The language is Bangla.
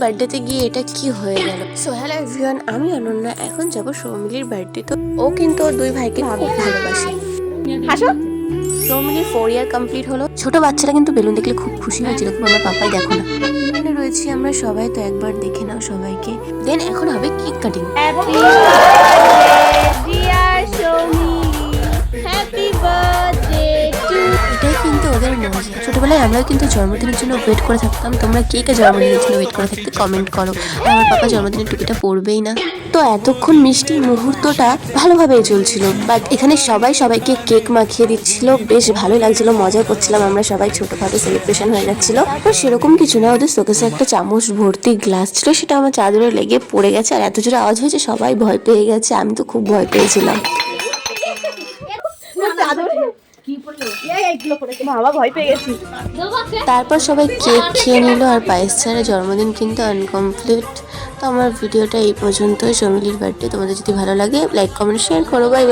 বার্থডেতে গিয়ে এটা কি হয়ে গেল। সো হ্যালো এভরিওয়ান, আমি অনন্যা। এখন যাব সৌমিলির বার্থডে। তো ও কিন্তু ওর দুই ভাইকে খুব ভালোবাসে। হাসো। সৌমিলির 4 ইয়ার কমপ্লিট হলো। ছোট বাচ্চারা কিন্তু বেলুন দেখলে খুব খুশি হয়েছিল। আমার পাপাই দেখো না, এখানে রয়েছি আমরা সবাই, তো একবার দেখে নাও সবাইকে। দেন এখন হবে কেক কাটিং। এটাই কিন্তু ওদের মজা। ছোটবেলায় আমরাও কিন্তু জন্মদিনের জন্য ওয়েট করে থাকতাম। তোমরা কে কে জন্মদিনের জন্য ওয়েট করে থাকতে কমেন্ট করো। আমার পাপা জন্মদিনের টুপিটা পরবেই না। তো এতক্ষণ মিষ্টি মুহূর্তটা ভালোভাবেই চলছিল, বাট এখানে সবাই সবাইকে কেক মাখিয়ে দিচ্ছিল। বেশ ভালো লাগছিল, মজা করছিলাম আমরা সবাই, ছোটখাটো সেলিব্রেশন হয়ে যাচ্ছিল। তারপর সেরকম কিছু না, ওদের শোকেসে একটা চামচ ভর্তি গ্লাস ছিল, সেটা আমার চাদরে লেগে পড়ে গেছে। আর এত জোরে আওয়াজ হয়েছে, সবাই ভয় পেয়ে গেছে। আমি তো খুব ভয় পেয়েছিলাম। তারপর সবাই কেক খেয়ে নিল, আর পায়েস ছাড়া জন্মদিন কিন্তু আনকমপ্লিট। তো আমার ভিডিওটা এই পর্যন্তই, সৌমিলির বার্থডে। তোমাদের যদি ভালো লাগে লাইক কমেন্ট শেয়ার করো। Bye bye.